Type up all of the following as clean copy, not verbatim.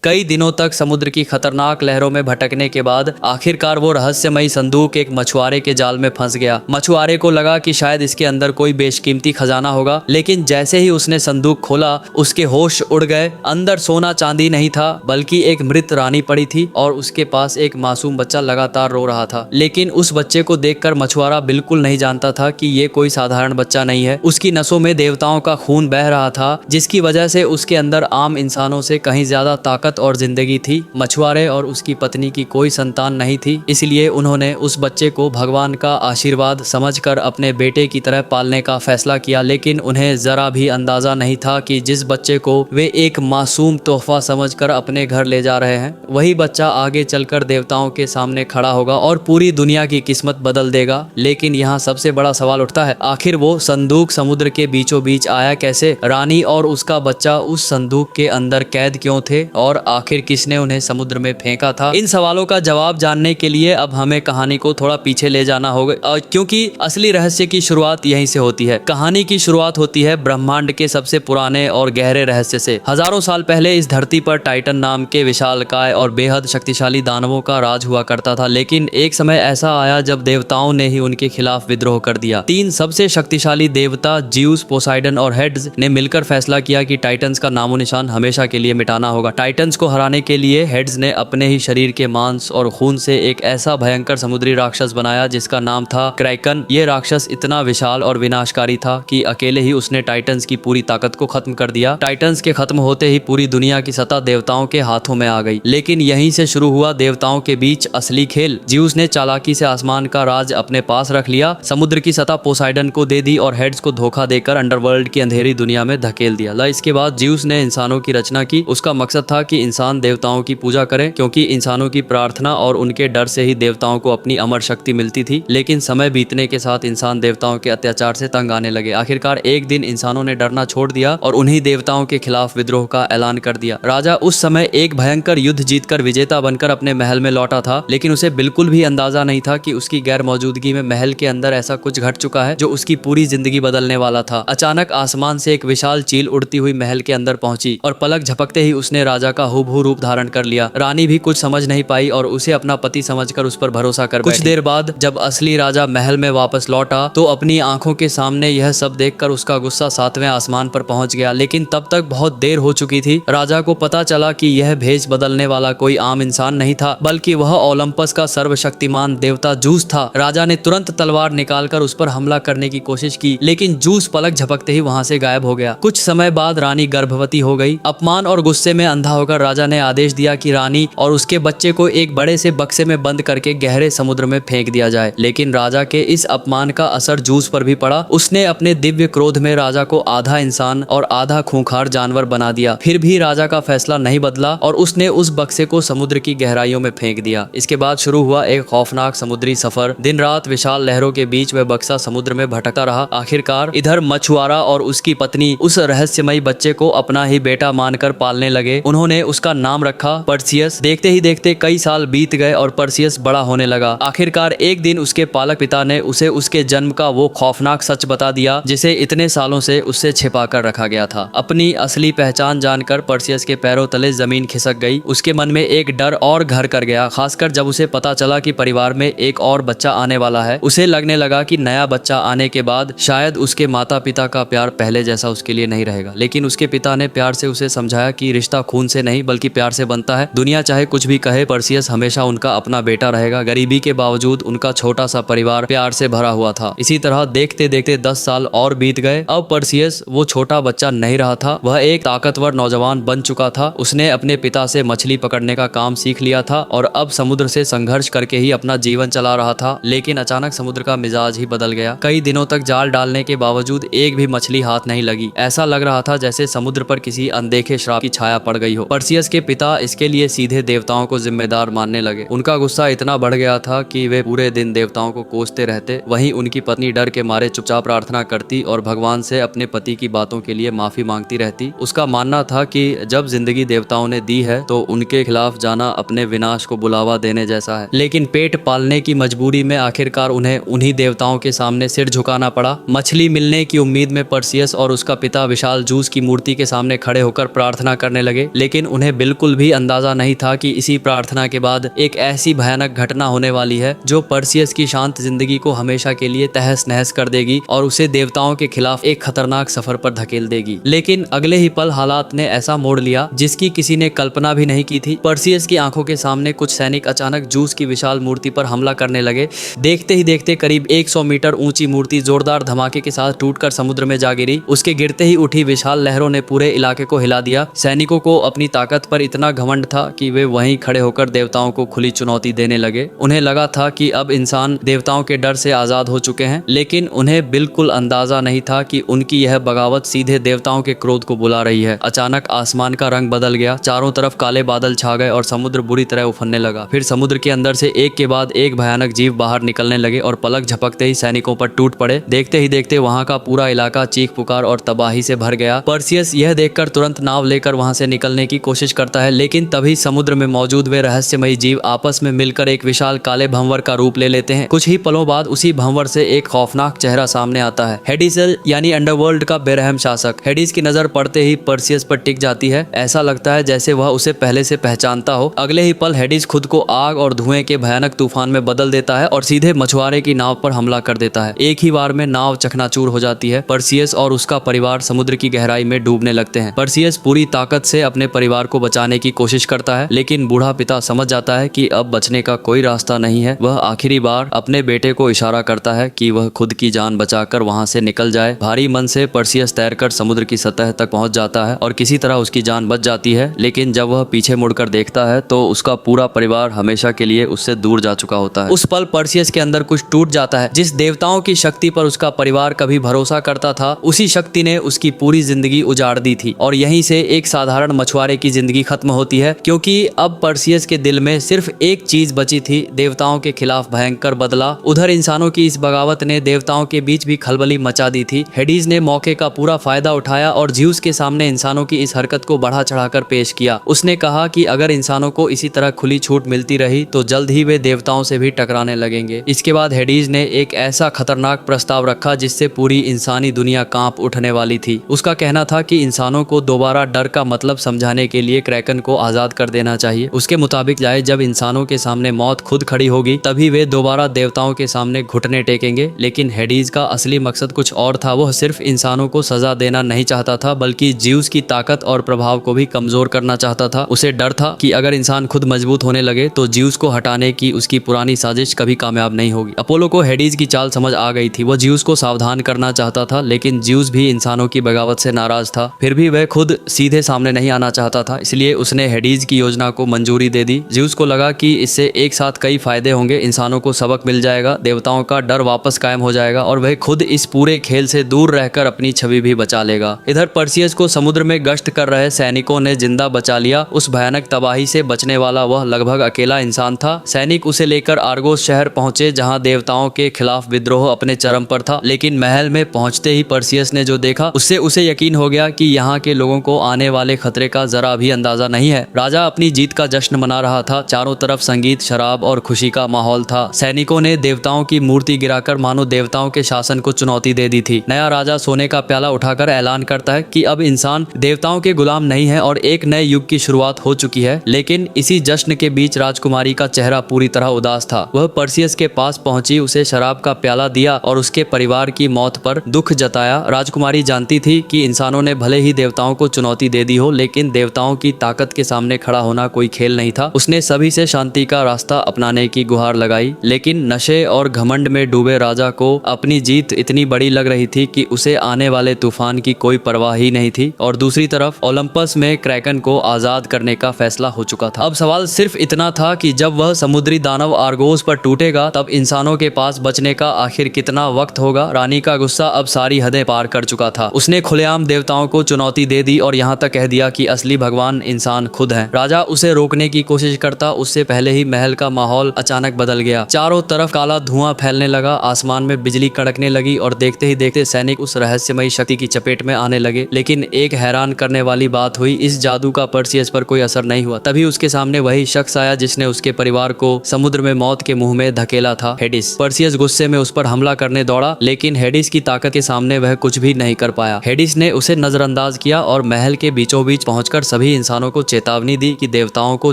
कई दिनों तक समुद्र की खतरनाक लहरों में भटकने के बाद आखिरकार वो रहस्यमयी संदूक एक मछुआरे के जाल में फंस गया। मछुआरे को लगा कि शायद इसके अंदर कोई बेशकीमती खजाना होगा, लेकिन जैसे ही उसने संदूक खोला उसके होश उड़ गए। अंदर सोना चांदी नहीं था, बल्कि एक मृत रानी पड़ी थी और उसके पास एक मासूम बच्चा लगातार रो रहा था। लेकिन उस बच्चे को देखकर मछुआरा बिल्कुल नहीं जानता था कि ये कोई साधारण बच्चा नहीं है। उसकी नसों में देवताओं का खून बह रहा था, जिसकी वजह से उसके अंदर आम इंसानों से कहीं ज्यादा ताकत और जिंदगी थी। मछुआरे और उसकी पत्नी की कोई संतान नहीं थी, इसलिए उन्होंने उस बच्चे को भगवान का आशीर्वाद समझकर अपने बेटे की तरह पालने का फैसला किया। लेकिन उन्हें जरा भी अंदाजा नहीं था कि जिस बच्चे को वे एक मासूम तोहफा समझकर अपने घर ले जा रहे हैं, वही बच्चा आगे चलकर देवताओं के सामने खड़ा होगा और पूरी दुनिया की किस्मत बदल देगा। लेकिन यहाँ सबसे बड़ा सवाल उठता है, आखिर वो संदूक समुद्र के बीचों बीच आया कैसे? रानी और उसका बच्चा उस संदूक के अंदर कैद क्यों थे और आखिर किसने उन्हें समुद्र में फेंका था? इन सवालों का जवाब जानने के लिए अब हमें कहानी को थोड़ा पीछे ले जाना होगा, क्योंकि असली रहस्य की शुरुआत यहीं से होती है। कहानी की शुरुआत होती है ब्रह्मांड के सबसे पुराने और गहरे रहस्य से। हजारों साल पहले इस धरती पर टाइटन नाम के विशालकाय और बेहद शक्तिशाली दानवों का राज हुआ करता था। लेकिन एक समय ऐसा आया जब देवताओं ने ही उनके खिलाफ विद्रोह कर दिया। तीन सबसे शक्तिशाली देवता ज्यूस, पोसाइडन और हेड्स ने मिलकर फैसला किया कि टाइटन्स का नामो निशान हमेशा के लिए मिटाना होगा। टाइटन्स को हराने के लिए हेड्स ने अपने ही शरीर के मांस और खून से एक ऐसा भयंकर समुद्री राक्षस बनाया जिसका नाम था क्रैकन। ये राक्षस इतना विशाल और विनाशकारी था कि अकेले ही उसने टाइटन्स की पूरी ताकत को खत्म कर दिया। टाइटन्स के खत्म होते ही पूरी दुनिया की सत्ता देवताओं के हाथों में आ गई। लेकिन यहीं से शुरू हुआ देवताओं के बीच असली खेल। ज्यूस ने चालाकी से आसमान का राज अपने पास रख लिया, समुद्र की सतह पोसाइडन को दे दी और हेड्स को धोखा देकर अंडरवर्ल्ड की अंधेरी दुनिया में धकेल दिया। इसके बाद ज्यूस ने इंसानों की रचना की। उसका मकसद था कि इंसान देवताओं की पूजा करें, क्योंकि इंसानों की प्रार्थना और उनके डर से ही देवताओं को अपनी अमर शक्ति मिलती थी। लेकिन समय बीतने के साथ इंसान देवताओं के अत्याचार से तंग आने लगे। आखिरकार एक दिन इंसानों ने डरना छोड़ दिया और उन्हीं देवताओं के खिलाफ विद्रोह का ऐलान कर दिया। राजा उस समय एक भयंकर युद्ध जीतकर विजेता बनकर अपने महल में लौटा था, लेकिन उसे बिल्कुल भी अंदाजा नहीं था कि उसकी गैर मौजूदगी में महल के अंदर ऐसा कुछ घट चुका है जो उसकी पूरी जिंदगी बदलने वाला था। अचानक आसमान से एक विशाल चील उड़ती हुई महल के अंदर पहुंची और पलक झपकते ही उसने राजा का हूबहू रूप धारण कर लिया। रानी भी कुछ समझ नहीं पाई और उसे अपना पति समझकर उस पर भरोसा कर कुछ देर बाद जब असली राजा महल में वापस लौटा तो अपनी आंखों के सामने यह सब देखकर उसका गुस्सा 7वें आसमान पर पहुंच गया। लेकिन तब तक बहुत देर हो चुकी थी। राजा को पता चला कि यह भेष बदलने वाला कोई आम इंसान नहीं था, बल्कि वह ओलंपस का सर्वशक्तिमान देवता जूस था। राजा ने तुरंत तलवार निकालकर उस पर हमला करने की कोशिश की, लेकिन जूस पलक झपकते ही वहां से गायब हो गया। कुछ समय बाद रानी गर्भवती हो गई। अपमान और गुस्से में अंधा होकर राजा ने आदेश दिया कि रानी और उसके बच्चे को एक बड़े से बक्से में बंद करके गहरे समुद्र में फेंक दिया जाए। लेकिन राजा के इस अपमान का असर जूस पर भी पड़ा। उसने अपने दिव्य क्रोध में राजा को आधा इंसान और आधा खूंखार जानवर बना दिया। फिर भी राजा का फैसला नहीं बदला और उसने उस बक्से को समुद्र की गहराइयों में फेंक दिया। इसके बाद शुरू हुआ एक खौफनाक समुद्री सफर। दिन रात विशाल लहरों के बीच वह बक्सा समुद्र में भटकता रहा। आखिरकार इधर मछुआरा और उसकी पत्नी उस रहस्यमयी बच्चे को अपना ही बेटा मानकर पालने लगे। उन्होंने उसका नाम रखा पर्सियस। देखते ही देखते कई साल बीत गए और पर्सियस बड़ा होने लगा। आखिरकार एक दिन उसके पालक पिता ने उसे उसके जन्म का वो खौफनाक सच बता दिया जिसे इतने सालों से उससे छिपा कर रखा गया था। अपनी असली पहचान जानकर पर्सियस के पैरों तले जमीन खिसक गई। उसके मन में एक डर और घर कर गया, खासकर जब उसे पता चला कि परिवार में एक और बच्चा आने वाला है। उसे लगने लगा कि नया बच्चा आने के बाद शायद उसके माता पिता का प्यार पहले जैसा उसके लिए नहीं रहेगा। लेकिन उसके पिता ने प्यार से उसे समझाया कि रिश्ता खून से नहीं बल्कि प्यार से बनता है। दुनिया चाहे कुछ भी कहे, पर्सियस हमेशा उनका अपना बेटा रहेगा। गरीबी के बावजूद उनका छोटा सा परिवार प्यार से भरा हुआ था। इसी तरह देखते देखते 10 साल और बीत गए। अब पर्सियस वो छोटा बच्चा नहीं रहा था, वह एक ताकतवर नौजवान बन चुका था। उसने अपने पिता से मछली पकड़ने का काम सीख लिया था और अब समुद्र से संघर्ष करके ही अपना जीवन चला रहा था। लेकिन अचानक समुद्र का मिजाज ही बदल गया। कई दिनों तक जाल डालने के बावजूद एक भी मछली हाथ नहीं लगी। ऐसा लग रहा था जैसे समुद्र पर किसी अनदेखे श्राप की छाया पड़ गई हो। पर्सियस के पिता इसके लिए सीधे देवताओं को जिम्मेदार मानने लगे। उनका गुस्सा इतना बढ़ गया था कि वे पूरे दिन देवताओं को कोसते रहते। वहीं उनकी पत्नी डर के मारे चुपचाप प्रार्थना करती और भगवान से अपने पति की बातों के लिए माफी मांगती रहती। उसका मानना था कि जब जिंदगी देवताओं ने दी है तो उनके खिलाफ जाना अपने विनाश को बुलावा देने जैसा है। लेकिन पेट पालने की मजबूरी में आखिरकार उन्हें उन्हीं देवताओं के सामने सिर झुकाना पड़ा। मछली मिलने की उम्मीद में पर्सियस और उसका पिता विशाल जूस की मूर्ति के सामने खड़े होकर प्रार्थना करने लगे। लेकिन उन्हें बिल्कुल भी अंदाजा नहीं था कि इसी प्रार्थना के बाद एक ऐसी भयानक घटना होने वाली है जो पर्सियस की शांत जिंदगी को हमेशा के लिए तहस नहस कर देगी और उसे देवताओं के खिलाफ एक खतरनाक सफर पर धकेल देगी। लेकिन अगले ही पल हालात ने ऐसा मोड़ लिया जिसकी किसी ने कल्पना भी नहीं की थी। पर्सियस की आंखों के सामने कुछ सैनिक अचानक जूस की विशाल मूर्ति पर हमला करने लगे। देखते ही देखते करीब 100 मीटर ऊंची मूर्ति जोरदार धमाके के साथ टूटकर समुद्र में जा गिरी। उसके गिरते ही उठी विशाल लहरों ने पूरे इलाके को हिला दिया। सैनिकों को अपनी ताकत पर इतना घमंड था कि वे वहीं खड़े होकर देवताओं को खुली चुनौती देने लगे। उन्हें लगा था कि अब इंसान देवताओं के डर से आजाद हो चुके हैं, लेकिन उन्हें बिल्कुल अंदाजा नहीं था कि उनकी यह बगावत सीधे देवताओं के क्रोध को बुला रही है। अचानक आसमान का रंग बदल गया, चारों तरफ काले बादल छा गए और समुद्र बुरी तरह उफनने लगा। फिर समुद्र के अंदर से एक के बाद एक भयानक जीव बाहर निकलने लगे और पलक झपकते ही सैनिकों पर टूट पड़े। देखते ही देखते वहां का पूरा इलाका चीख पुकार और तबाही से भर गया। पर्सियस यह देखकर तुरंत नाव लेकर वहां से निकलने की कोशिश करता है, लेकिन तभी समुद्र में मौजूद वे रहस्यमयी जीव आपस में मिलकर एक विशाल काले भंवर का रूप ले लेते हैं। कुछ ही पलों बाद उसी भंवर से एक खौफनाक चेहरा सामने आता है। हेडिस यानी अंडरवर्ल्ड का बेरहम शासक। हेडिस की नजर पड़ते ही पर्सियस पर टिक जाती है। ऐसा लगता है जैसे वह उसे पहले से पहचानता हो। अगले ही पल हेडिस खुद को आग और धुएं के भयानक तूफान में बदल देता है और सीधे मछुआरे की नाव पर हमला कर देता है। एक ही बार में नाव चकनाचूर हो जाती है। पर्सियस और उसका परिवार समुद्र की गहराई में डूबने लगते हैं। पर्सियस पूरी ताकत से अपने परिवार को बचाने की कोशिश करता है, लेकिन बूढ़ा पिता समझ जाता है कि अब बचने का कोई रास्ता नहीं है। वह आखिरी बार अपने बेटे को इशारा करता है कि वह खुद की जान बचाकर वहां से निकल जाए। भारी मन से पर्सियस तैरकर समुद्र की सतह तक पहुंच जाता है और किसी तरह उसकी जान बच जाती है। लेकिन जब वह पीछे मुड़कर देखता है तो उसका पूरा परिवार हमेशा के लिए उससे दूर जा चुका होता है। उस पल पर्सियस के अंदर कुछ टूट जाता है। जिस देवताओं की शक्ति पर उसका परिवार कभी भरोसा करता था, उसी शक्ति ने उसकी पूरी जिंदगी उजाड़ दी थी। और यहीं से एक साधारण मछुआरे की जिंदगी खत्म होती है, क्योंकि अब पर्सियस के दिल में सिर्फ एक चीज बची थी, देवताओं के खिलाफ भयंकर बदला। उधर इंसानों की इस बगावत ने देवताओं के बीच भी खलबली मचा दी थी। हेडिस ने मौके का पूरा फायदा उठाया और ज्यूस के सामने इंसानों की इस हरकत को बढ़ा चढ़ाकर पेश किया। उसने कहा कि अगर इंसानों को इसी तरह खुली छूट मिलती रही तो जल्द ही वे देवताओं से भी टकराने लगेंगे। इसके बाद हेडिस ने एक ऐसा खतरनाक प्रस्ताव रखा जिससे पूरी इंसानी दुनिया कांप उठने वाली थी। उसका कहना था कि इंसानों को दोबारा डर का मतलब समझाने के लिए क्रैकन को आजाद कर देना चाहिए। उसके मुताबिक जाए जब इंसानों के सामने मौत खुद खड़ी होगी तभी वे दोबारा देवताओं के सामने घुटने टेकेंगे। लेकिन हेडिस का असली मकसद कुछ और था। वह सिर्फ इंसानों को सजा देना नहीं चाहता था, बल्कि ज्यूस की ताकत और प्रभाव को भी कमजोर करना चाहता था। उसे डर था कि अगर इंसान खुद मजबूत होने लगे तो ज्यूस को हटाने की उसकी पुरानी साजिश कभी कामयाब नहीं होगी। अपोलो को हेडिस की चाल समझ आ गई थी। वह ज्यूस को सावधान करना चाहता था, लेकिन ज्यूस भी इंसानों की बगावत से नाराज था। फिर भी वह खुद सीधे सामने नहीं आना चाहता था, इसलिए उसने हेडिस की योजना को मंजूरी दे दी। ज्यूस को लगा कि इससे एक साथ कई फायदे होंगे। इंसानों को सबक मिल जाएगा, देवताओं का डर वापस कायम हो जाएगा और वह खुद इस पूरे खेल से दूर रहकर अपनी छवि भी बचा लेगा। इधर पर्सियस को समुद्र में गश्त कर रहे सैनिकों ने जिंदा बचा लिया। उस भयानक तबाही से बचने वाला वह लगभग अकेला इंसान था। सैनिक उसे लेकर आर्गोस शहर पहुंचे, जहां देवताओं के खिलाफ विद्रोह अपने चरम पर था। लेकिन महल में पहुंचते ही पर्सियस ने जो देखा उससे उसे यकीन हो गया कि यहाँ के लोगों को आने वाले खतरे का जरा भी अंदाजा नहीं है। राजा अपनी जीत का जश्न मना रहा था। चारों तरफ संगीत, शराब और खुशी का माहौल था। सैनिकों ने देवताओं की मूर्ति गिराकर मानो देवताओं के शासन को चुनौती दे दी थी। नया राजा सोने का प्याला उठाकर ऐलान करता है कि अब इंसान देवताओं के गुलाम नहीं है और एक नए युग की शुरुआत हो चुकी है। लेकिन इसी जश्न के बीच राजकुमारी का चेहरा पूरी तरह उदास था। वह पर्सियस के पास पहुंची, उसे शराब का प्याला दिया और उसके परिवार की मौत पर दुख जताया। राजकुमारी जानती थी कि इंसानों ने भले ही देवताओं को चुनौती दे दी हो, लेकिन देवताओं की ताकत के सामने खड़ा होना कोई खेल नहीं था। उसने सभी से शांति का रास्ता अपनाने की गुहार लगाई, लेकिन नशे और घमंड में डूबे राजा को अपनी जीत इतनी बड़ी लग रही थी कि उसे आने वाले तूफान की कोई परवाह ही नहीं थी। और दूसरी तरफ ओलंपस में क्रैकन को आजाद करने का फैसला हो चुका था। अब सवाल सिर्फ इतना था कि जब वह समुद्री दानव आर्गोस पर टूटेगा तब इंसानों के पास बचने का आखिर कितना वक्त होगा। रानी का गुस्सा अब सारी हदें पार कर चुका था। उसने खुलेआम देवताओं को चुनौती दे दी और यहाँ तक कह दिया कि असली भगवान इंसान खुद है। राजा उसे रोकने की कोशिश करता, उससे पहले ही महल का माहौल अचानक बदल गया। चारों तरफ काला धुआं फैलने लगा, आसमान में बिजली कड़कने लगी और देखते ही देखते सैनिक उस रहस्यमयी शक्ति की चपेट में आने लगे। लेकिन एक हैरान करने वाली बात हुई, इस जादू का पर्सियस पर कोई असर नहीं हुआ। तभी उसके सामने वही शख्स आया जिसने उसके परिवार को समुद्र में मौत के मुंह में धकेला था, हेडिस। पर्सियस गुस्से में उस पर हमला करने दौड़ा, लेकिन हेडिस की ताकत के सामने वह कुछ भी नहीं कर पाया। हेडिस ने उसे नजरअंदाज किया और महल के बीचों बीच पहुंचकर सभी सभी इंसानों को चेतावनी दी कि देवताओं को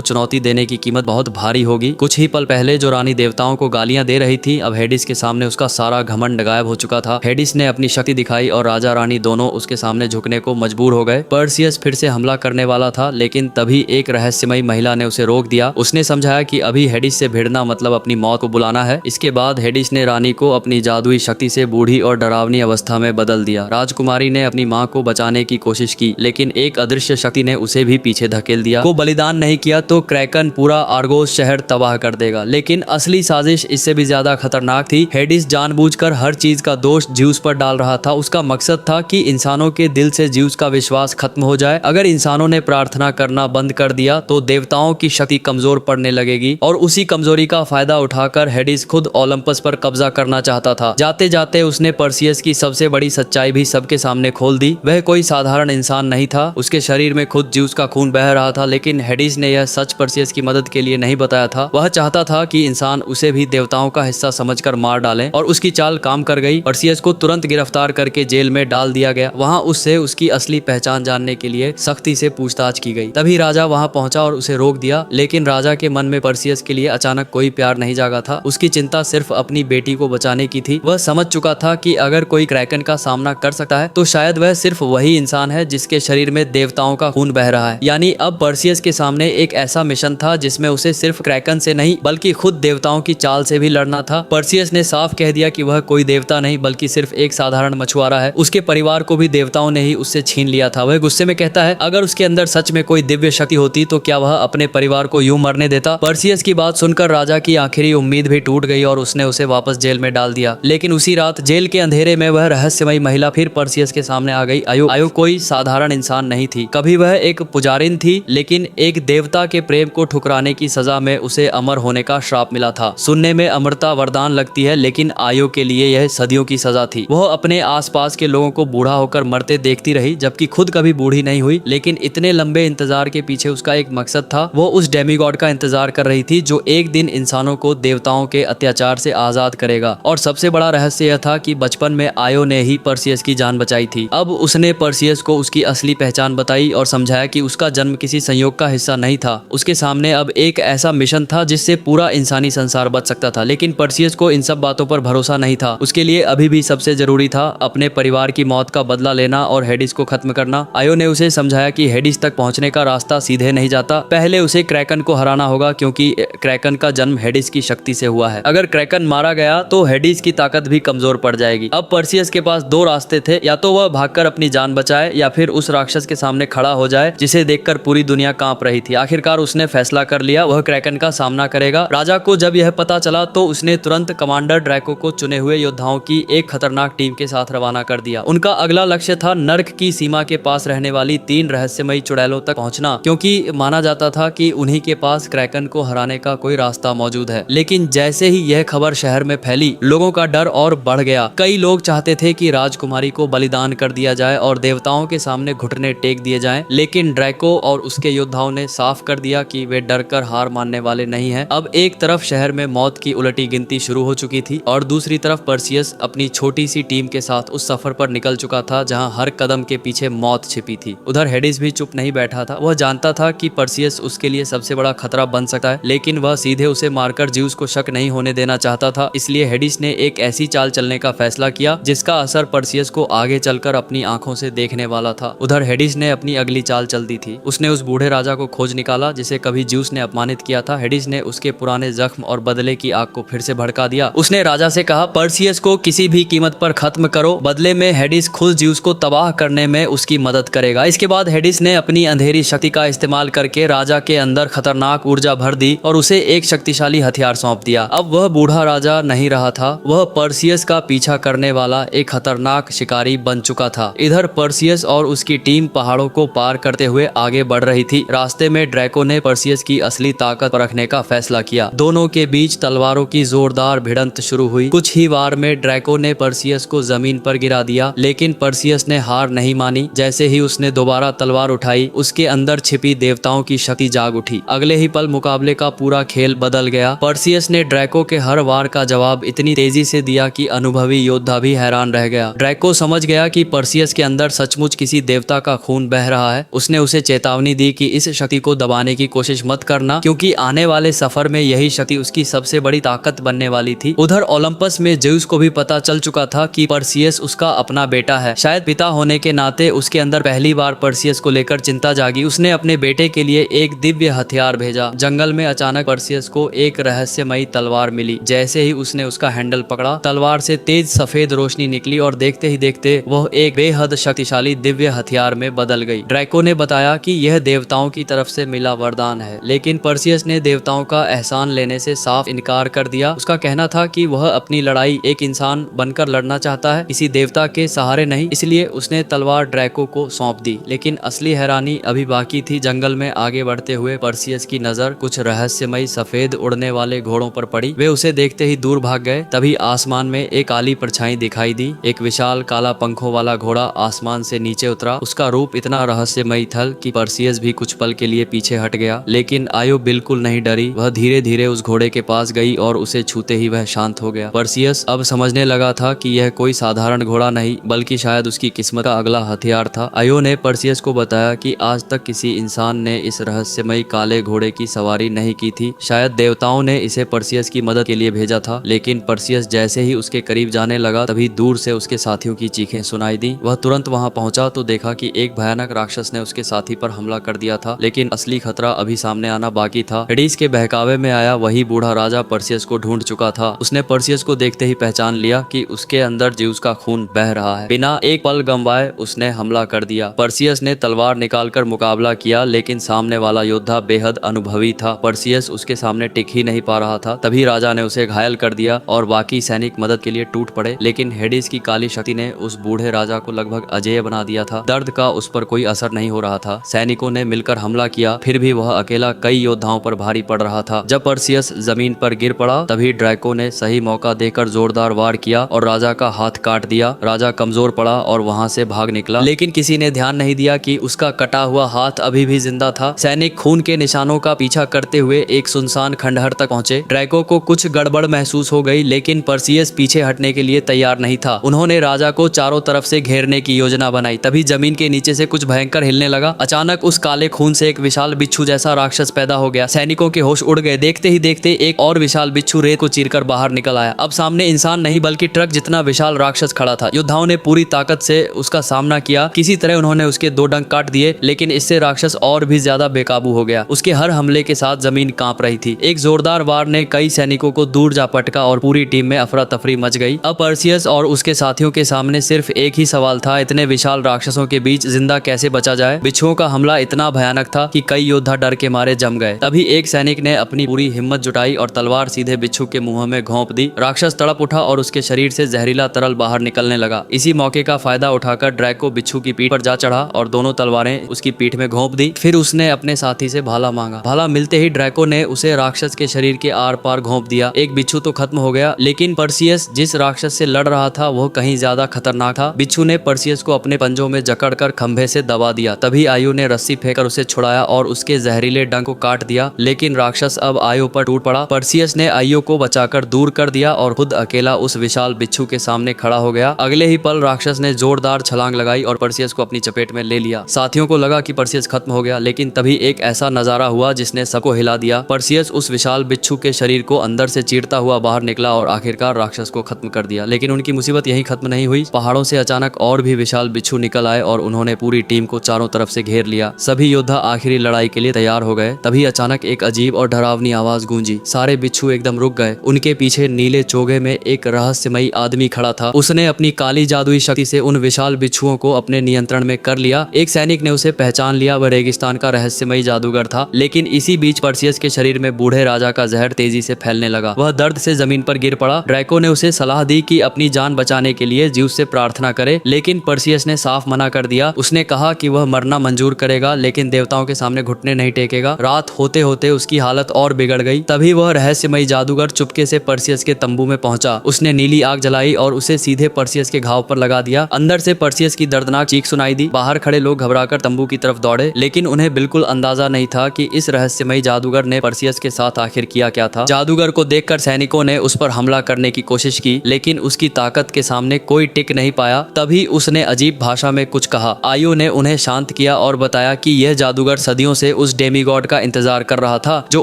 चुनौती देने की कीमत बहुत भारी होगी। कुछ ही पल पहले जो रानी देवताओं को गालियां दे रही थी, अब हेडिस के सामने उसका सारा घमंड गायब हो चुका था। हेडिस ने अपनी शक्ति दिखाई और राजा रानी दोनों उसके सामने झुकने को मजबूर हो गए। पर्सियस फिर से हमला करने वाला था, लेकिन तभी एक रहस्यमयी महिला ने उसे रोक दिया। उसने समझाया कि अभी हेडिस से भिड़ना मतलब अपनी मौत को बुलाना है। इसके बाद हेडिस ने रानी को अपनी जादुई शक्ति से बूढ़ी और डरावनी अवस्था में बदल दिया। राजकुमारी ने अपनी माँ को बचाने की कोशिश की, लेकिन एक अदृश्य शक्ति ने उसे भी पीछे धकेल दिया। को बलिदान नहीं किया तो क्रैकन पूरा आर्गोस शहर तबाह कर देगा। लेकिन असली साजिश इससे भी ज्यादा खतरनाक थी। हेडिस जानबूझकर हर चीज का दोष ज्यूस पर डाल रहा था। उसका मकसद था कि इंसानों के दिल से ज्यूस का विश्वास खत्म हो जाए। अगर इंसानों ने प्रार्थना करना बंद कर दिया तो देवताओं की शक्ति कमजोर पड़ने लगेगी, और उसी कमजोरी का फायदा उठाकर हेडिस खुद ओलंपस पर कब्जा करना चाहता था। जाते जाते उसने पर्सियस की सबसे बड़ी सच्चाई भी सबके सामने खोल दी। वह कोई साधारण इंसान नहीं था। उसके शरीर में खुद ज्यूस का खून बह रहा था, लेकिन हेडिस ने यह सच पर्सियस की मदद के लिए नहीं बताया था। वह चाहता था कि इंसान उसे भी देवताओं का हिस्सा समझकर मार डालें, और उसकी चाल काम कर गई। पर्सियस को तुरंत गिरफ्तार करके जेल में डाल दिया गया। वहां उससे उसकी असली पहचान जानने के लिए सख्ती से पूछताछ की गई। तभी राजा वहां पहुंचा और उसे रोक दिया, लेकिन राजा के मन में पर्सियस के लिए अचानक कोई प्यार नहीं जागा था। उसकी चिंता सिर्फ अपनी बेटी को बचाने की थी। वह समझ चुका था कि अगर कोई क्रैकन का सामना कर सकता है तो शायद वह सिर्फ वही इंसान है जिसके शरीर में देवताओं का खून बह रहा है। यानी अब पर्सियस के सामने एक ऐसा मिशन था जिसमें उसे सिर्फ क्रैकन से नहीं बल्कि खुद देवताओं की चाल से भी लड़ना था। पर्सियस ने साफ कह दिया कि वह कोई देवता नहीं बल्कि सिर्फ एक साधारण मछुआरा है। उसके परिवार को भी देवताओं ने ही उससे छीन लिया था। वह गुस्से में कहता है, अगर उसके अंदर सच में कोई दिव्य शक्ति होती तो क्या वह अपने परिवार को यूं मरने देता। पर्सियस की बात सुनकर राजा की आखिरी उम्मीद भी टूट गई और उसने उसे वापस जेल में डाल दिया। लेकिन उसी रात जेल के अंधेरे में वह रहस्यमयी महिला फिर पर्सियस के सामने आ गई। आयो कोई साधारण इंसान नहीं थी। कभी वह एक पुजारिन थी, लेकिन एक देवता के प्रेम को ठुकराने की सजा में उसे अमर होने का श्राप मिला था। सुनने में अमरता वरदान लगती है, लेकिन आयो के लिए यह सदियों की सजा थी। वह अपने आसपास के लोगों को बूढ़ा होकर मरते देखती रही, जबकि खुद कभी बूढ़ी नहीं हुई। लेकिन इतने लंबे इंतजार के पीछे उसका एक मकसद था। वो उस डेमीगॉड का इंतजार कर रही थी जो एक दिन इंसानों को देवताओं के अत्याचार से आजाद करेगा। और सबसे बड़ा रहस्य यह था कि बचपन में आयो ने ही पर्सियस की जान बचाई थी। अब उसने पर्सियस को उसकी असली पहचान बताई और समझाया कि उसका जन्म किसी संयोग का हिस्सा नहीं था। उसके सामने अब एक ऐसा मिशन था जिससे पूरा इंसानी संसार बच सकता था। लेकिन पर्सियस को इन सब बातों पर भरोसा नहीं था। उसके लिए अभी भी सबसे जरूरी था अपने परिवार की मौत का बदला लेना और हेडिस को खत्म करना। आयो ने उसे समझाया कि हेडिस तक पहुंचने का रास्ता सीधे नहीं जाता। पहले उसे क्रैकन को हराना होगा, क्योंकि क्रैकन का जन्म हेडिस की शक्ति से हुआ है। अगर क्रैकन मारा गया तो हेडिस की ताकत भी कमजोर पड़ जाएगी। अब पर्सियस के पास दो रास्ते थे, या तो वह भागकर अपनी जान बचाए या फिर उस राक्षस के सामने खड़ा हो जाए जिसे देखकर पूरी दुनिया कांप रही थी। आखिरकार उसने फैसला कर लिया, वह क्रैकन का सामना करेगा। राजा को जब यह पता चला तो उसने तुरंत कमांडर ड्रैको को चुने हुए योद्धाओं की एक खतरनाक टीम के साथ रवाना कर दिया। उनका अगला लक्ष्य था नर्क की सीमा के पास रहने वाली 3 रहस्यमयी चुड़ैलों तक पहुंचना, क्योंकि माना जाता था कि उन्हीं के पास क्रैकन को हराने का कोई रास्ता मौजूद है। लेकिन जैसे ही यह खबर शहर में फैली, लोगों का डर और बढ़ गया। कई लोग चाहते थे कि राजकुमारी को बलिदान कर दिया जाए और देवताओं के सामने घुटने टेक दिए जाएं, लेकिन ड्रैको और उसके योद्धाओं ने साफ कर दिया कि वे डरकर हार मानने वाले नहीं हैं। अब एक तरफ शहर में मौत की उलटी गिनती शुरू हो चुकी थी और दूसरी तरफ पर्सियस अपनी छोटी सी टीम के साथ उस सफर पर निकल चुका था जहां हर कदम के पीछे मौत छिपी थी। उधर हेडिस भी चुप नहीं बैठा था। वह जानता था कि पर्सियस उसके लिए सबसे बड़ा खतरा बन सकता है, लेकिन वह सीधे उसे मारकर ज्यूस को शक नहीं होने देना चाहता था। इसलिए हेडिस ने एक ऐसी चाल चलने का फैसला किया जिसका असर पर्सियस को आगे चलकर अपनी आंखों से देखने वाला था। उधर हेडिस ने अपनी अगली चाल चल दी थी। उसने उस बूढ़े राजा को खोज निकाला जिसे कभी ज्यूस ने अपमानित किया था। हेडिस ने उसके पुराने जख्म और बदले की आग को फिर से भड़का दिया। उसने राजा से कहा, पर्सियस को किसी भी कीमत पर खत्म करो, बदले में हेडिस खुद ज्यूस को तबाह करने में उसकी मदद करेगा। इसके बाद हेडिस ने अपनी अंधेरी शक्ति का इस्तेमाल करके राजा के अंदर खतरनाक ऊर्जा भर दी और उसे एक शक्तिशाली हथियार सौंप दिया। अब वह बूढ़ा राजा नहीं रहा था, वह पर्सियस का पीछा करने वाला एक खतरनाक शिकारी बन चुका था। इधर पर्सियस और उसकी टीम पहाड़ों को पार करते हुए आगे बढ़ रही थी। रास्ते में ड्रैको ने पर्सियस की असली ताकत परखने का फैसला किया। दोनों के बीच तलवारों की जोरदार भिड़ंत शुरू हुई। कुछ ही वार में ड्रैको ने पर्सियस को जमीन पर गिरा दिया, लेकिन पर्सियस ने हार नहीं मानी। जैसे ही उसने दोबारा तलवार उठाई, उसके अंदर छिपी देवताओं की शक्ति जाग उठी। अगले ही पल मुकाबले का पूरा खेल बदल गया। पर्सियस ने ड्रैको के हर वार का जवाब इतनी तेजी से दिया कि अनुभवी योद्धा भी हैरान रह गया। ड्रैको समझ गया कि पर्सियस के अंदर सचमुच किसी देवता का खून बह रहा है। उसने उसे चेतावनी दी कि इस शक्ति को दबाने की कोशिश मत करना, क्योंकि आने वाले सफर में यही शक्ति उसकी सबसे बड़ी ताकत बनने वाली थी। उधर ओलंपस में ज़ेउस को भी पता चल चुका था कि पर्सियस उसका अपना बेटा है। शायद पिता होने के नाते उसके अंदर पहली बार पर्सियस को लेकर चिंता जागी। उसने अपने बेटे के लिए एक दिव्य हथियार भेजा। जंगल में अचानक पर्सियस को एक रहस्यमयी तलवार मिली। जैसे ही उसने उसका हैंडल पकड़ा, तलवार से तेज सफेद रोशनी निकली और देखते ही देखते वह एक बेहद शक्तिशाली दिव्य हथियार में बदल गई। ड्रैको ने बताया कि यह देवताओं की तरफ से मिला वरदान है, लेकिन पर्सियस ने देवताओं का एहसान लेने से साफ इनकार कर दिया। उसका कहना था कि वह अपनी लड़ाई एक इंसान बनकर लड़ना चाहता है, किसी देवता के सहारे नहीं। इसलिए उसने तलवार ड्रैको को सौंप दी। लेकिन असली हैरानी अभी बाकी थी। जंगल में आगे बढ़ते हुए पर्सियस की नजर कुछ रहस्यमयी सफेद उड़ने वाले घोड़ों पर पड़ी। वे उसे देखते ही दूर भाग गए। तभी आसमान में एक काली परछाई दिखाई दी। एक विशाल काला पंखों वाला घोड़ा आसमान से नीचे उतरा। उसका रूप इतना रहस्यमयी था कि पर्सियस भी कुछ पल के लिए पीछे हट गया। लेकिन आयु बिल्कुल नहीं डरी। वह धीरे धीरे उस घोड़े के पास गई और उसे छूते ही वह शांत हो गया। पर्सियस अब समझने लगा था कि यह कोई साधारण घोड़ा नहीं, बल्कि शायद उसकी किस्मत का अगला हथियार था। आयो ने पर्सियस को बताया कि आज तक किसी इंसान ने इस रहस्यमयी काले घोड़े की सवारी नहीं की थी। शायद देवताओं ने इसे पर्सियस की मदद के लिए भेजा था। लेकिन पर्सियस जैसे ही उसके करीब जाने लगा, तभी दूर से उसके साथियों की चीखें सुनाई दी। वह तुरंत वहां पहुंचा तो देखा कि एक भयानक राक्षस ने उसके साथी पर हमला कर दिया था। लेकिन असली खतरा अभी सामने आना बाकी था। हेडिस के बहकावे में आया वही बूढ़ा राजा पर्सियस को ढूंढ चुका था। उसने पर्सियस को देखते ही पहचान लिया कि उसके अंदर ज़ेउस का खून बह रहा है। बिना एक पल गंवाए उसने हमला कर दिया। पर्सियस ने तलवार निकालकर मुकाबला किया, लेकिन सामने वाला योद्धा बेहद अनुभवी था। पर्सियस उसके सामने टिक ही नहीं पा रहा था। तभी राजा ने उसे घायल कर दिया और बाकी सैनिक मदद के लिए टूट पड़े। लेकिन हेडिस की काली शक्ति ने उस बूढ़े राजा को लगभग अजेय बना दिया था। दर्द का उस पर कोई असर नहीं हो रहा था। सैनिकों ने मिलकर हमला किया, फिर भी वह अकेला कई योद्धाओं पर भारी पड़ रहा था। जब पर्सियस जमीन पर गिर पड़ा, तभी ड्रैको ने सही मौका देकर जोरदार वार किया और राजा का हाथ काट दिया। राजा कमजोर पड़ा और वहां से भाग निकला। लेकिन किसी ने ध्यान नहीं दिया कि उसका कटा हुआ हाथ अभी भी जिंदा था। सैनिक खून के निशानों का पीछा करते हुए एक सुनसान खंडहर तक पहुंचे। ड्रैको को कुछ गड़बड़ महसूस हो गई, लेकिन पर्सियस पीछे हटने के लिए तैयार नहीं था। उन्होंने राजा को चारों तरफ से घेरने की योजना बनाई। तभी जमीन के नीचे से कुछ भयंकर हिलने लगा। अचानक उस काले खून से एक विशाल बिच्छू जैसा राक्षस पैदा हो गया। सैनिकों के होश उड़ गए। देखते ही देखते एक और विशाल बिच्छू रेत को चीरकर बाहर निकल आया। अब सामने इंसान नहीं बल्कि ट्रक जितना विशाल राक्षस खड़ा था। योद्धाओं ने पूरी ताकत से उसका सामना किया। किसी तरह उन्होंने उसके दो डंक काट दिए, लेकिन इससे राक्षस और भी ज्यादा बेकाबू हो गया। उसके हर हमले के साथ जमीन कांप रही थी। एक जोरदार वार ने कई सैनिकों को दूर जा पटका और पूरी टीम में अफरा तफरी मच गई। अब पर्सियस और उसके साथियों के सामने सिर्फ एक ही सवाल था, इतने विशाल राक्षसों के बीच जिंदा कैसे बचा जाए। बिच्छुओं का हमला इतना भयानक था कि कई योद्धा डर के मारे जम गए। तभी एक सैनिक ने अपनी पूरी हिम्मत जुटाई और तलवार सीधे बिच्छू के मुंह में घोंप दी। राक्षस तड़प उठा और उसके शरीर से जहरीला तरल बाहर निकलने लगा। इसी मौके का फायदा उठाकर ड्रैको बिच्छू की पीठ पर जा चढ़ा और दोनों तलवारें उसकी पीठ में घोंप दी। फिर उसने अपने साथी से भाला मांगा। भाला मिलते ही ड्रैको ने उसे राक्षस के शरीर के आर पार घोंप दिया। एक बिच्छू तो खत्म हो गया, लेकिन पर्सियस जिस राक्षस से लड़ रहा था वह कहीं ज्यादा खतरनाक था। बिच्छू ने पर्सियस को अपने पंजों में जकड़कर खंभे से दबा दिया। तभी आयु ने रस्सी फेंकर उसे छुड़ाया और उसके जहरीले डंक को काट दिया। लेकिन राक्षस अब आयु पर टूट पड़ा। पर्सियस ने आयु को बचाकर दूर कर दिया और खुद अकेला उस विशाल बिच्छू के सामने खड़ा हो गया। अगले ही पल राक्षस ने जोरदार छलांग लगाई और पर्सियस को अपनी चपेट में ले लिया। साथियों को लगा कि पर्सियस खत्म हो गया, लेकिन तभी एक ऐसा नजारा हुआ जिसने सबको हिला दिया। पर्सियस उस विशाल बिच्छू के शरीर को अंदर से चीरता हुआ बाहर निकला और आखिरकार राक्षस को खत्म कर दिया। लेकिन उनकी मुसीबत यहीं खत्म नहीं हुई। पहाड़ों से अचानक और भी विशाल बिच्छू निकल आए और उन्होंने पूरी टीम को चारों तरफ से घेर लिया। सभी योद्धा आखिरी लड़ाई के लिए तैयार हो गए। तभी अचानक एक अजीब और डरावनी आवाज गूंजी। सारे बिच्छू एकदम रुक गए। उनके पीछे नीले चोगे में एक रहस्यमयी आदमी खड़ा था। उसने अपनी काली जादुई शक्ति से उन विशाल बिच्छुओं को अपने नियंत्रण में कर लिया। एक सैनिक ने उसे पहचान लिया। वह रेगिस्तान का रहस्यमयी जादूगर था। लेकिन इसी बीच पर्सियस के शरीर में बूढ़े राजा का जहर तेजी से फैलने लगा। वह दर्द से जमीन पर गिर पड़ा। ड्रैको ने उसे सलाह दी कि अपनी जान बचाने के लिए ज़ेउस से प्रार्थना करे, लेकिन पर्सियस ने साफ मना कर दिया। उसने कहा कि वह मरना मंजूर करेगा, लेकिन देवताओं के सामने घुटने नहीं टेकेगा। रात होते होते उसकी हालत और बिगड़ गई। तभी वह रहस्यमयी जादूगर चुपके से पर्सियस के तंबू में पहुंचा। उसने नीली आग जलाई और उसे सीधे पर्सियस के घाव पर लगा दिया। अंदर से पर्सियस की दर्दनाक चीख सुनाई दी। बाहर खड़े लोग घबराकर तंबू की तरफ दौड़े, लेकिन उन्हें बिल्कुल अंदाजा नहीं था कि इस रहस्यमयी जादूगर ने पर्सियस के साथ आखिर किया क्या था। जादूगर को देखकर सैनिकों ने उस पर हमला करने की कोशिश की, लेकिन उसकी ताकत के सामने कोई टिक नहीं पाया। तभी उसने अजीब भाषा में कुछ कहा। आयु ने उन्हें शांत किया और बताया कि यह जादूगर सदियों से उस डेमीगॉड का इंतजार कर रहा था जो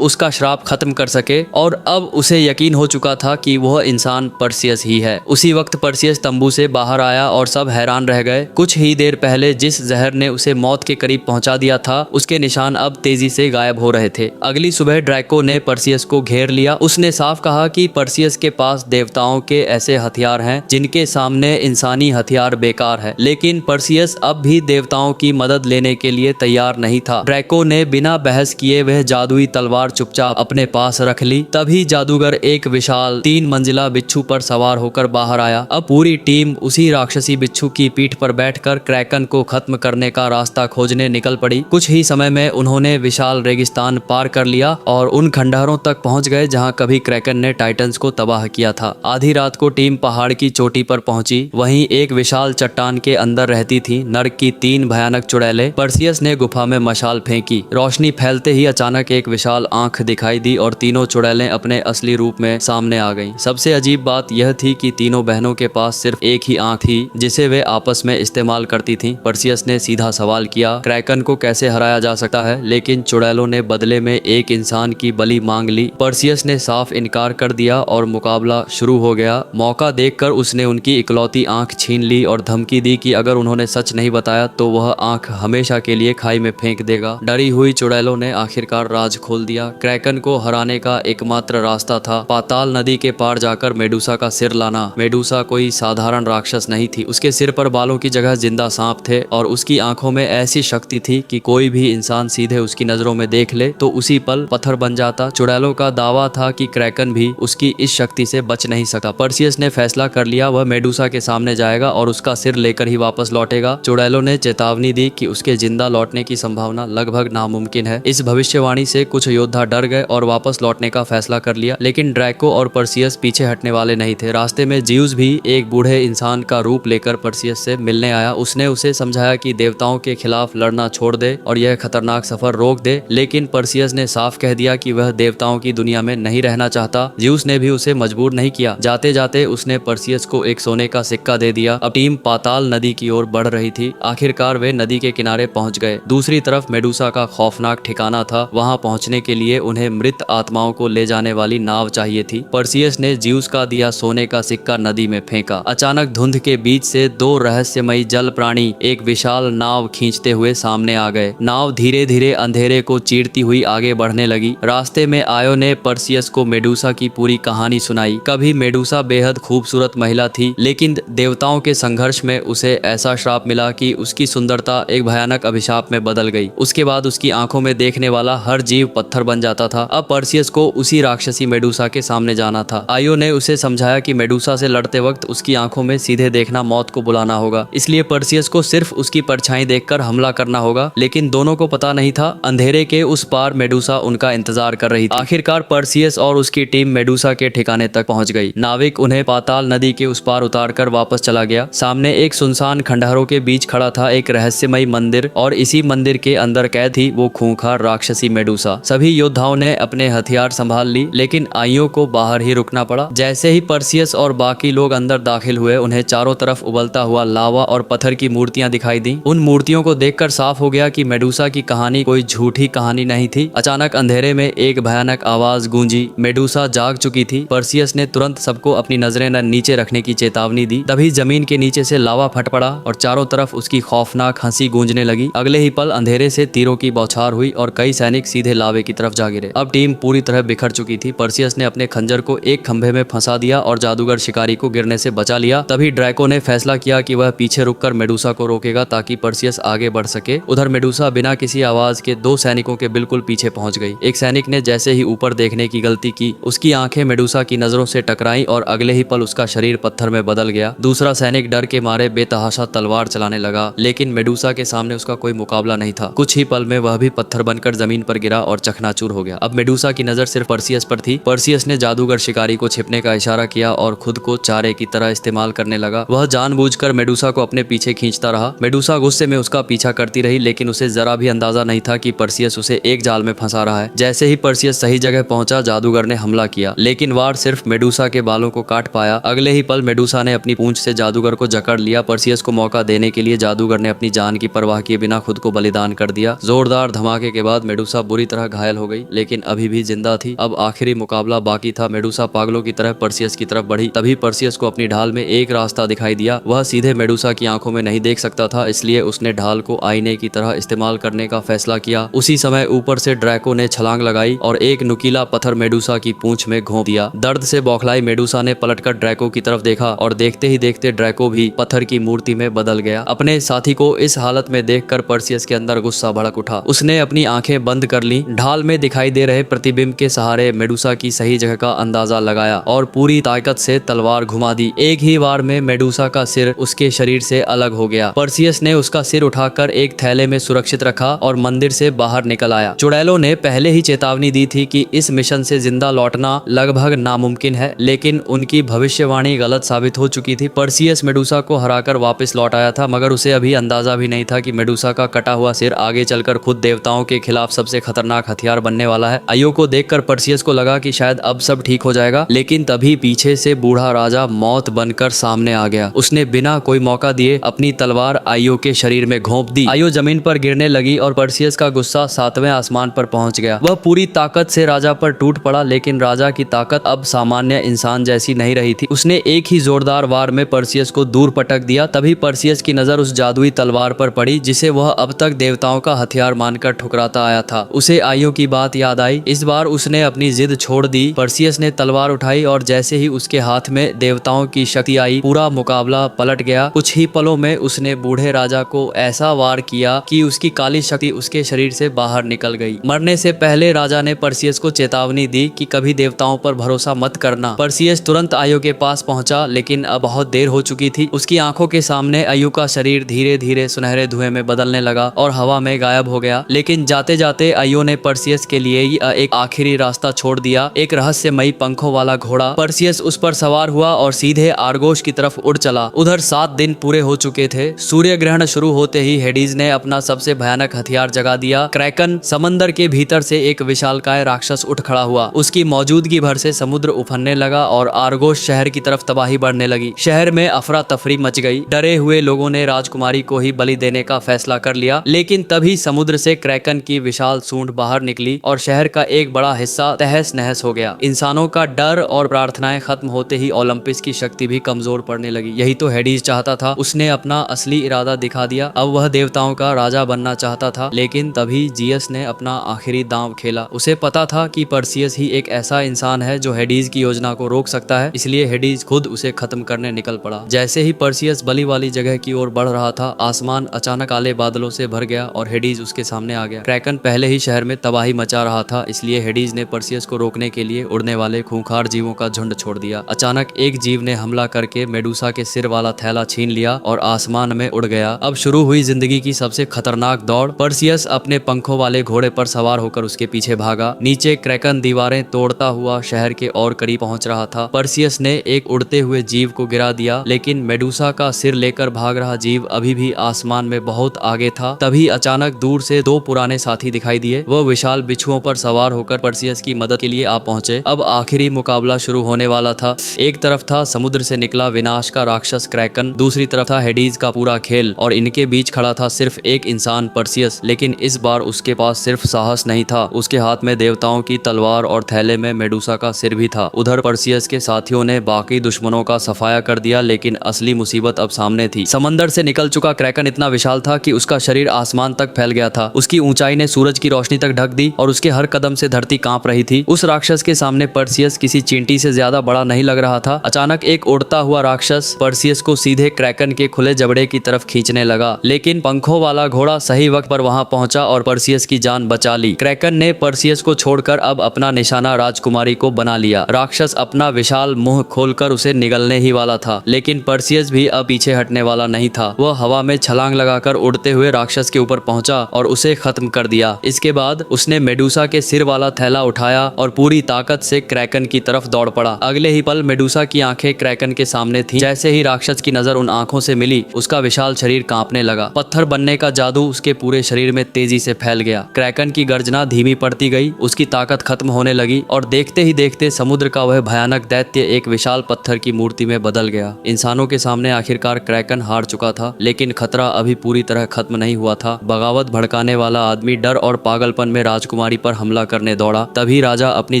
उसका श्राप खत्म कर सके, और अब उसे यकीन हो चुका था कि वह इंसान पर्सियस ही है। उसी वक्त पर्सियस तंबू से बाहर आया और सब हैरान रह गए। कुछ ही देर पहले जिस जहर ने उसे मौत के करीब पहुंचा दिया था, उसके निशान अब तेजी से गायब हो रहे थे। अगली सुबह ड्रैको ने पर्सियस को घेर लिया। उसने साफ कहा कि पर्सियस के पास देवताओं के ऐसे हथियार हैं जिनके सामने इंसानी हथियार बेकार है, लेकिन पर्सियस अब भी देवताओं की मदद लेने के लिए तैयार नहीं था। ड्रैको ने बिना बहस किए वह जादुई तलवार चुपचाप अपने पास रख ली। तभी जादूगर एक विशाल 3 मंजिला बिच्छू पर सवार होकर बाहर आया। अब पूरी टीम उसी राक्षसी बिच्छू की पीठ पर बैठकर क्रैकन को खत्म करने का रास्ता खोजने निकल पड़ी। कुछ ही समय में उन्होंने विशाल रेगिस्तान पार कर लिया और उन खंडहरों तक पहुंच गए जहां कभी क्रैकन ने टाइटन्स को तबाह किया था। आधी रात को टीम पहाड़ की चोटी पर पहुंची। वहीं एक विशाल चट्टान के अंदर रहती थी नर्क की 3 भयानक चुड़ैलें। पर्सियस ने गुफा में मशाल फेंकी। रोशनी फैलते ही अचानक एक विशाल आंख दिखाई दी और तीनों चुड़ैलें अपने असली रूप में सामने आ गईं। सबसे अजीब बात यह थी कि तीनों बहनों के पास सिर्फ एक ही आंख थी जिसे वे आपस में इस्तेमाल करती थीं। पर्सियस ने सीधा सवाल किया, क्रैकन को कैसे हराया जा सकता है? लेकिन चुड़ैलों ने बदले में एक इंसान की बलि मांग ली। पर्सियस ने साफ इनकार कर दिया और मुकाबला शुरू हो गया। मौका देखकर उसने उनकी इकलौती आंख छीन ली और धमकी दी कि अगर उन्होंने सच नहीं बताया तो वह आंख हमेशा के लिए खाई में फेंक देगा। डरी हुई चुड़ैलों ने आखिरकार राज खोल दिया। क्रैकन को हराने का एकमात्र रास्ता था पाताल नदी के पार जाकर मेडुसा का सिर लाना। मेडुसा कोई साधारण राक्षस नहीं थी। उसके सिर पर बालों की जगह जिंदा सांप थे और उसकी आंखों में ऐसी शक्ति थी कि कोई भी इंसान सीधे उसकी नजरों में देख ले तो उसी पल पत्थर बन जाता। चुड़ैलों का दावा था कि क्रैकन भी उसकी इस शक्ति से बच नहीं सकता। पर्सियस ने फैसला कर लिया, वह मेडुसा के सामने जाएगा और उसका सिर लेकर ही वापस लौटेगा। चुड़ैलों ने चेतावनी दी कि उसके जिंदा लौटने की संभावना लगभग नामुमकिन है। इस भविष्यवाणी से कुछ योद्धा डर गए और वापस लौटने का फैसला कर लिया, लेकिन ड्रैको और पर्सियस पीछे हटने वाले नहीं थे। रास्ते में जियूस भी एक बूढ़े इंसान का रूप लेकर पर्सियस से मिलने आया। उसने उसे समझाया कि देवताओं के खिलाफ लड़ना छोड़ दे और यह खतरनाक सफर रोक दे, लेकिन पर्सियस ने साफ कह दिया कि वह देवताओं की दुनिया में नहीं रहना चाहता। जियूस ने भी उसे मजबूर नहीं किया। जाते जाते उसने पर्सियस को एक सोने का सिक्का दे दिया। अब टीम पाताल नदी की ओर बढ़ रही थी। आखिरकार वे नदी के किनारे पहुंच गए। दूसरी तरफ मेडुसा का खौफनाक ठिकाना था। वहां पहुंचने के लिए उन्हें मृत आत्माओं को ले जाने वाली नाव चाहिए थी। पर्सियस ने जियूस का दिया सोने का सिक्का नदी में फेंका। अचानक धुंध के बीच से 2 रहस्यमयी जल प्राणी एक विशाल नाव खींचते हुए सामने आ गए। नाव धीरे धीरे अंधेरे को चीरती हुई आगे बढ़ने लगी। रास्ते में आयो ने पर्सियस को मेडुसा की पूरी कहानी सुनाई। कभी मेडुसा बेहद खूबसूरत महिला थी, लेकिन देवताओं के संघर्ष में उसे ऐसा श्राप मिला कि उसकी सुंदरता एक भयानक अभिशाप में बदल गई। उसके बाद उसकी आंखों में देखने वाला हर जीव पत्थर बन जाता था। अब पर्सियस को उसी राक्षसी मेडुसा के सामने जाना था। आयो ने उसे समझाया कि मेडुसा से लड़ते वक्त उसकी आंखों में सीधे देखना मौत को बुलाना होगा, इसलिए पर्सियस को सिर्फ उसकी परछाई देखकर हमला करना होगा। लेकिन दोनों को पता नहीं था अंधेरे के उस पार मेडुसा उनका इंतजार कर रही थी। आखिरकार पर्सियस और उसकी टीम मेडुसा के ठिकाने तक पहुंच गई। नाविक उन्हें पाताल नदी के उस पार उतारकर वापस चला गया। सामने एक सुनसान खंडहरों के बीच खड़ा था एक रहस्यमयी मंदिर, और इसी मंदिर के अंदर कैद थी वो खूंखार राक्षसी मेडुसा। सभी योद्धाओं ने अपने हथियार संभाल ली, लेकिन आइयों को बाहर ही रुकना पड़ा। जैसे ही पर्सियस और बाकी लोग अंदर दाखिल हुए, उन्हें चारों तरफ उबलता हुआ लावा और पत्थर की मूर्तियां दिखाई दी। उन मूर्तियों को देखकर साफ हो गया कि मेडुसा की कहानी कोई झूठी कहानी नहीं थी। अचानक अंधेरे में एक भयानक आवाज गूंजी। मेडुसा जाग चुकी थी। पर्सियस ने तुरंत सबको अपनी नजरें नीचे रखने की चेतावनी दी। तभी जमीन के नीचे से लावा फट पड़ा और चारों तरफ उसकी खौफनाक हंसी गूंजने लगी। अगले ही पल अंधेरे से तीरों की बौछार हुई और कई सैनिक सीधे लावे की तरफ जा गिरे। अब टीम पूरी तरह बिखर चुकी थी। पर्सियस ने अपने खंजर को एक खंभे में फंसा दिया और जादूगर शिकारी को गिरने से बचा लिया। तभी ड्रैको ने फैसला किया कि वह पीछे रुककर मेडुसा को रोकेगा ताकि पर्सियस आगे बढ़ सके। उधर मेडुसा बिना किसी आवाज के 2 सैनिकों के बिल्कुल पीछे पहुंच गई। एक सैनिक ने जैसे ही ऊपर देखने की गलती की, उसकी आंखें मेडुसा की नजरों से टकराई और अगले ही पल उसका शरीर पत्थर में बदल गया। दूसरा सैनिक डर के मारे बेतहाशा तलवार चलाने लगा, लेकिन मेडुसा के सामने उसका कोई मुकाबला नहीं था। कुछ ही पल में वह भी पत्थर बनकर जमीन पर गिरा और चकनाचूर हो गया। अब मेडुसा की नजर सिर्फ पर्सियस पर थी। पर्सियस ने जादूगर शिकारी को छिपने का इशारा किया और खुद को चारे की तरह इस्तेमाल करने लगा। वह जानबूझकर मेडुसा को अपने पीछे खींचता रहा। मेडुसा गुस्से में उसका पीछा करती रही, लेकिन उसे जरा भी अंदाजा नहीं था कि पर्सियस उसे एक जाल में फंसा रहा है। जैसे ही पर्सियस सही जगह पहुंचा, जादूगर ने हमला किया, लेकिन वार सिर्फ मेडुसा के बालों को काट पाया। अगले ही पल मेडुसा ने अपनी पूंछ से जादूगर को जकड़ लिया। पर्सियस को मौका देने के लिए जादूगर ने अपनी जान की परवाह परवाह किए बिना खुद को बलिदान कर दिया। जोरदार धमाके के बाद मेडुसा बुरी तरह घायल हो गई, लेकिन अभी भी जिंदा थी। अब आखिरी मुकाबला बाकी था। मेडुसा पागलों की तरह पर्सियस की तरफ बढ़ी। तभी पर्सियस को अपनी ढाल में एक रास्ता दिखाई दिया। वह सीधे मेडुसा की आंखों में नहीं देख सकता था, इसलिए उसने ढाल को आईने की तरह इस्तेमाल करने का फैसला किया। उसी समय ऊपर से ड्रैको ने छलांग लगाई और एक नुकीला पत्थर मेडुसा की पूंछ में घोंप दिया। दर्द से बौखलाई मेडुसा ने पलटकर ड्रैको की तरफ देखा और देखते ही देखते ड्रैको भी पत्थर की मूर्ति में बदल गया। अपने साथी को इस हालत में देखकर पर्सियस के अंदर गुस्सा भड़क उठा। उसने अपनी आंखें बंद कर ली, ढाल में दिखाई दे रहे प्रतिबिंब के सहारे मेडुसा की सही जगह का अंदाजा लगाया और पूरी ताकत से तलवार घुमा दी। एक ही बार में मेडुसा का सिर उसके शरीर से अलग हो गया। पर्सियस ने उसका सिर उठाकर एक थैले में सुरक्षित रखा और मंदिर से बाहर निकल आया। चुड़ैलों ने पहले ही चेतावनी दी थी कि इस मिशन से जिंदा लौटना लगभग नामुमकिन है, लेकिन उनकी भविष्यवाणी गलत साबित हो चुकी थी। पर्सियस मेडुसा को हराकर वापस लौट आया था, मगर उसे अभी अंदाजा भी नहीं था कि मेडुसा का कटा हुआ सिर आगे चलकर खुद देवताओं के खिलाफ सबसे खतरनाक हथियार बनने वाला है। आयो को देखकर पर्सियस को लगा कि शायद अब सब ठीक हो जाएगा, लेकिन तभी पीछे से बूढ़ा राजा मौत बनकर सामने आ गया। उसने बिना कोई मौका दिए अपनी तलवार आयो के शरीर में घोंप दी। आयो जमीन पर गिरने लगी और पर्सियस का गुस्सा 7वें आसमान पर पहुंच गया। वह पूरी ताकत से राजा पर टूट पड़ा, लेकिन राजा की ताकत अब सामान्य इंसान जैसी नहीं रही थी। उसने एक ही जोरदार वार में पर्सियस को दूर पटक दिया। तभी पर्सियस की नजर उस जादुई तलवार पर पड़ी जिसे वह अब तक देवताओं का हथियार मानकर ठुकराता आया था। उसे आयो की बात याद आई। इस बार उसने अपनी जिद छोड़ दी। पर्सियस ने तलवार उठाई और जैसे ही उसके हाथ में देवताओं की शक्ति आई, पूरा मुकाबला पलट गया। कुछ ही पलों में उसने बूढ़े राजा को ऐसा वार किया कि उसकी काली शक्ति उसके शरीर से बाहर निकल गई। मरने से पहले राजा ने पर्सियस को चेतावनी दी कि कभी देवताओं पर भरोसा मत करना। पर्सियस तुरंत आयो के पास पहुंचा, लेकिन अब बहुत देर हो चुकी थी। उसकी आंखों के सामने आयो का शरीर धीरे धीरे सुनहरे धुएं में बदलने लगा और हवा में गायब हो गया। लेकिन जाते जाते आयो ने पर्सियस के लिए एक आखिरी रास्ता छोड़ दिया, एक रहस्यमयी पंखों वाला घोड़ा। पर्सियस उस पर सवार हुआ और सीधे आर्गोस की तरफ उड़ चला। उधर 7 दिन पूरे हो चुके थे। सूर्य ग्रहण शुरू होते ही हेडीज ने अपना सबसे भयानक हथियार जगा दिया। क्रैकन समंदर के भीतर से एक विशालकाय राक्षस उठ खड़ा हुआ। उसकी मौजूदगी भर से समुद्र उफनने लगा और आर्गोस शहर की तरफ तबाही बढ़ने लगी। शहर में अफरा तफरी मच गई। डरे हुए लोगों ने राजकुमारी को ही बलि देने का फैसला कर लिया। लेकिन तभी समुद्र से क्रैकन की विशाल सूंड बाहर निकली और शहर का एक बड़ा हिस्सा तहस नहस हो गया। इंसानों का डर और प्रार्थनाएं खत्म होते ही ओलंपिस की शक्ति भी कमजोर पड़ने लगी। यही तो हेडीज चाहता था। उसने अपना असली इरादा दिखा दिया। अब वह देवताओं का राजा बनना चाहता था। लेकिन तभी जियस ने अपना आखिरी दांव खेला। उसे पता था कि पर्सियस ही एक ऐसा इंसान है जो हेडीज की योजना को रोक सकता है, इसलिए हेडीज खुद उसे खत्म करने निकल पड़ा। जैसे ही पर्सियस बलि वाली जगह की ओर बढ़ रहा था, आसमान अचानक काले बादलों से भर गया और हेडीज उसके सामने आ गया। क्रैकन पहले ही शहर में तबाही मचा रहा था, इसलिए हेडीज ने पर्सियस को रोकने के लिए उड़ने वाले खूंखार जीवों का झुंड छोड़ दिया। अचानक एक जीव ने हमला करके मेडुसा के सिर वाला थैला छीन लिया और आसमान में उड़ गया। अब शुरू हुई जिंदगी की सबसे खतरनाक दौड़। पर्सियस अपने पंखों वाले घोड़े पर सवार होकर उसके पीछे भागा। नीचे क्रैकन दीवारें तोड़ता हुआ शहर के और करीब पहुंच रहा था। पर्सियस ने एक उड़ते हुए जीव को गिरा दिया, लेकिन मेडुसा का सिर लेकर भाग रहा जीव अभी भी आसमान में बहुत आगे था। तभी अचानक दूर से 2 पुराने साथी दिखाई दिए। वो विशाल बिच्छुओं पर सवार होकर पर्सियस की मदद के लिए आ पहुंचे। अब आखिरी मुकाबला शुरू होने वाला था। एक तरफ था समुद्र से निकला विनाश का राक्षस क्रैकन, दूसरी तरफ था हेडीज का पूरा खेल और इनके बीच खड़ा था सिर्फ एक इंसान पर्सियस। लेकिन इस बार उसके पास सिर्फ साहस नहीं था, उसके हाथ में देवताओं की तलवार और थैले में मेडुसा का सिर भी था। उधर पर्सियस के साथियों ने बाकी दुश्मनों का सफाया कर दिया, लेकिन असली मुसीबत अब सामने थी। समंदर से निकल चुका क्रैकन इतना विशाल था कि उसका शरीर आसमान तक फैल गया था। उसकी ऊंचाई ने सूरज की रोशनी तक ढक दी और उसके हर कदम से धरती कांप रही थी। उस राक्षस के सामने पर्सियस किसी चींटी से ज्यादा बड़ा नहीं लग रहा था। अचानक एक उड़ता हुआ राक्षस पर्सियस को सीधे क्रैकन के खुले जबड़े की तरफ खींचने लगा, लेकिन पंखों वाला घोड़ा सही वक्त पर वहां पहुंचा और पर्सियस की जान बचा ली। क्रैकन ने पर्सियस को छोड़कर अब अपना निशाना राजकुमारी को बना लिया। राक्षस अपना विशाल मुंह खोलकर उसे निगलने ही वाला था, लेकिन पर्सियस भी अब पीछे हटने वाला नहीं था। वह हवा में छलांग लगाकर उड़ते हुए राक्षस के ऊपर पहुंचा और उसे खत्म कर दिया। इसके बाद उसने मेडुसा के सिर वाला थैला उठाया और पूरी ताकत से क्रैकन की तरफ दौड़ पड़ा। अगले ही पल मेडुसा की आंखें क्रैकन के सामने थीं। जैसे ही राक्षस की नजर उन आंखों से मिली, उसका विशाल शरीर कांपने लगा। पत्थर बनने का जादू उसके पूरे शरीर में तेजी से फैल गया। क्रैकन की गर्जना धीमी पड़ती गई, उसकी ताकत खत्म होने लगी और देखते ही देखते समुद्र का वह भयानक दैत्य एक विशाल पत्थर की मूर्ति में बदल गया। इंसानों के सामने आखिरकार क्रैकन हार चुका था, लेकिन खतरा अभी पूरी पूरी तरह खत्म नहीं हुआ था। बगावत भड़काने वाला आदमी डर और पागलपन में राजकुमारी पर हमला करने दौड़ा। तभी राजा अपनी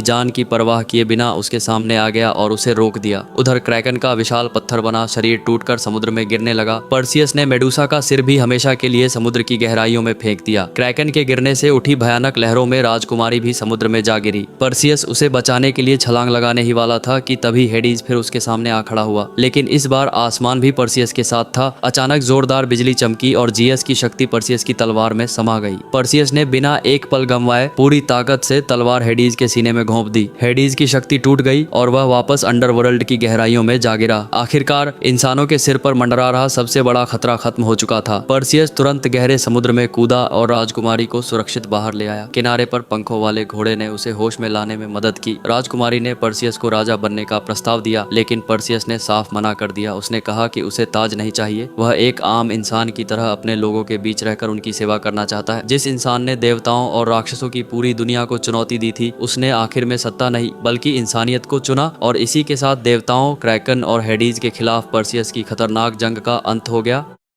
जान की परवाह किए बिना उसके सामने आ गया और उसे रोक दिया। उधर क्रैकन का विशाल पत्थर बना शरीर टूटकर समुद्र में गिरने लगा। पर्सियस ने मेडुसा का सिर भी हमेशा के लिए समुद्र की गहराइयों में फेंक दिया। क्रैकन के गिरने से उठी भयानक लहरों में राजकुमारी भी समुद्र में जा गिरी। पर्सियस उसे बचाने के लिए छलांग लगाने ही वाला था कि तभी हेडीज फिर उसके सामने आ खड़ा हुआ। लेकिन इस बार आसमान भी पर्सियस के साथ था। अचानक जोरदार बिजली चमकी और जीएस की शक्ति पर्सियस की तलवार में समा गई। पर्सियस ने बिना एक पल गंवाए पूरी ताकत से तलवार हेडीज के सीने में घोंप दी। हेडीज की शक्ति टूट गई और वह वापस अंडरवर्ल्ड की गहराइयों में जा गिरा। आखिरकार इंसानों के सिर पर मंडरा रहा सबसे बड़ा खतरा खत्म हो चुका था। पर्सियस तुरंत गहरे समुद्र में कूदा और राजकुमारी को सुरक्षित बाहर ले आया। किनारे पर पंखों वाले घोड़े ने उसे होश में लाने में मदद की। राजकुमारी ने पर्सियस को राजा बनने का प्रस्ताव दिया, लेकिन पर्सियस ने साफ मना कर दिया। उसने कहा कि उसे ताज नहीं चाहिए, वह एक आम इंसान की तरह अपने लोगों के बीच रहकर उनकी सेवा करना चाहता है। जिस इंसान ने देवताओं और राक्षसों की पूरी दुनिया को चुनौती दी थी, उसने आखिर में सत्ता नहीं बल्कि इंसानियत को चुना और इसी के साथ देवताओं, क्रैकन और हेडीज के खिलाफ पर्सियस की खतरनाक जंग का अंत हो गया।